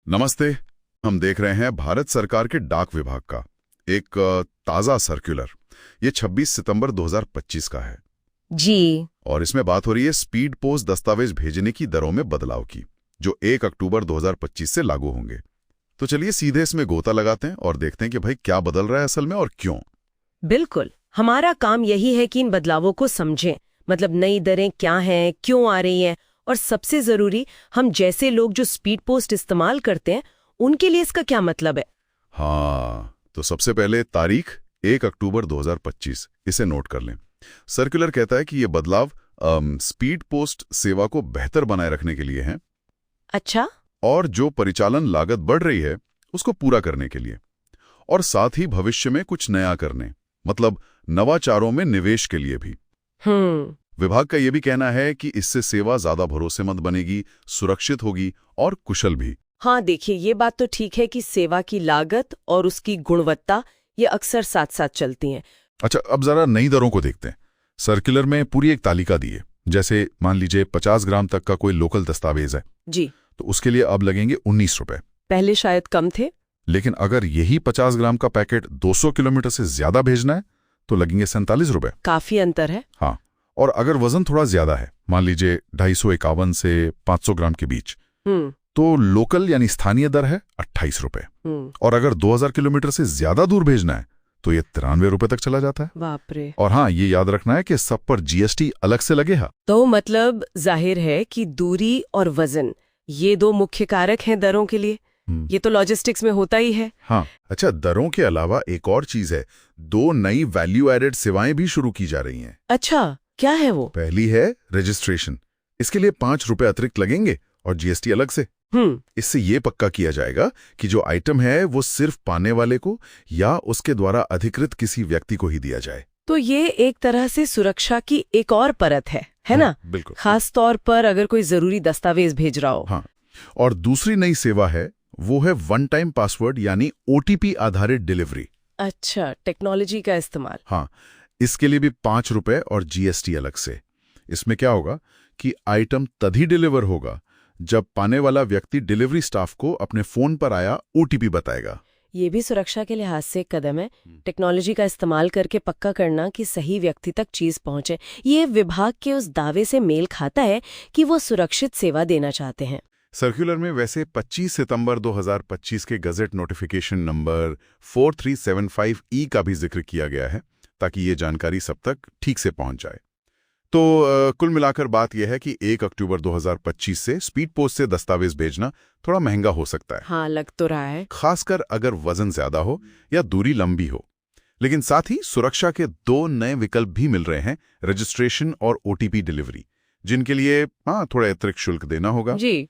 नमस्ते। हम देख रहे हैं भारत सरकार के डाक विभाग का एक ताज़ा सर्कुलर। ये 26 सितंबर 2025 का है जी। और इसमें बात हो रही है स्पीड पोस्ट दस्तावेज भेजने की दरों में बदलाव की, जो 1 अक्टूबर 2025 से लागू होंगे। तो चलिए सीधे इसमें गोता लगाते हैं और देखते हैं कि भाई क्या बदल रहा है असल में और क्यों। बिल्कुल, हमारा काम यही है कि इन बदलावों को समझें, मतलब नई दरें क्या हैं, क्यों आ रही हैं, और सबसे जरूरी हम जैसे लोग जो स्पीड पोस्ट इस्तेमाल करते हैं उनके लिए इसका क्या मतलब है। हाँ, तो सबसे पहले तारीख 1 अक्टूबर 2025, इसे नोट कर लें। सर्कुलर कहता है कि ये बदलाव स्पीड पोस्ट सेवा को बेहतर बनाए रखने के लिए हैं। अच्छा। और जो परिचालन लागत बढ़ रही है उसको पूरा करने के लिए, और साथ ही भविष्य में कुछ नया करने, मतलब नवाचारों में निवेश के लिए भी। विभाग का यह भी कहना है कि इससे सेवा ज्यादा भरोसेमंद बनेगी, सुरक्षित होगी और कुशल भी। हाँ, देखिए ये बात तो ठीक है कि सेवा की लागत और उसकी गुणवत्ता ये अक्सर साथ साथ चलती हैं। अच्छा, अब जरा नई दरों को देखते हैं। सर्कुलर में पूरी एक तालिका दी है। जैसे मान लीजिए 50 ग्राम तक का कोई लोकल दस्तावेज है जी, तो उसके लिए अब लगेंगे 19 रुपए। पहले शायद कम थे। लेकिन अगर यही 50 ग्राम का पैकेट 200 किलोमीटर से ज्यादा भेजना है तो लगेंगे 47 रुपए। काफी अंतर है। हाँ, और अगर वजन थोड़ा ज्यादा है, मान लीजिए 251 से 500 ग्राम के बीच, तो लोकल यानी स्थानीय दर है 28 रुपए। और अगर 2000 किलोमीटर से ज्यादा दूर भेजना है तो ये 93 रुपए तक चला जाता है। बाप रे। और हाँ, ये याद रखना है कि सब पर जीएसटी अलग से लगेगा। तो मतलब जाहिर है कि दूरी और वजन ये दो मुख्य कारक हैं दरों के लिए। ये तो लॉजिस्टिक्स में होता ही है। हाँ, अच्छा, दरों के अलावा एक और चीज है। 2 नई वैल्यू एडेड सेवाएं भी शुरू की जा रही हैं। अच्छा, क्या है वो? पहली है रजिस्ट्रेशन। इसके लिए 5 रुपए अतिरिक्त लगेंगे और जीएसटी अलग से। इससे ये पक्का किया जाएगा कि जो आइटम है वो सिर्फ पाने वाले को या उसके द्वारा अधिकृत किसी व्यक्ति को ही दिया जाए। तो ये एक तरह से सुरक्षा की एक और परत है ना? बिल्कुल। खास तौर पर अगर कोई जरूरी दस्तावेज भेज रहा हो। हाँ, और दूसरी नई सेवा है वो है वन टाइम पासवर्ड यानी ओटीपी आधारित डिलीवरी। अच्छा, टेक्नोलॉजी का इस्तेमाल। हाँ, इसके लिए भी 5 रुपए और जीएसटी अलग से। इसमें क्या होगा कि आइटम तभी डिलीवर होगा जब पाने वाला व्यक्ति डिलीवरी स्टाफ को अपने फोन पर आया ओटीपी बताएगा। ये भी सुरक्षा के लिहाज से एक कदम है, टेक्नोलॉजी का इस्तेमाल करके पक्का करना कि सही व्यक्ति तक चीज पहुंचे। ये विभाग के उस दावे से मेल खाता है कि वो सुरक्षित सेवा देना चाहते हैं। सर्कुलर में वैसे 25 सितंबर 2025 के गजट नोटिफिकेशन नंबर 4375E का भी जिक्र किया गया है, ताकि ये जानकारी सब तक ठीक से पहुंच जाए। तो कुल मिलाकर बात यह है कि 1 अक्टूबर 2025 से स्पीड पोस्ट से दस्तावेज भेजना थोड़ा महंगा हो सकता है। हाँ, लग तो रहा है। खासकर अगर वजन ज्यादा हो या दूरी लंबी हो। लेकिन साथ ही सुरक्षा के 2 नए विकल्प भी मिल रहे हैं, रजिस्ट्रेशन और ओटीपी डिलीवरी, जिनके लिए थोड़ा अतिरिक्त शुल्क देना होगा। जी।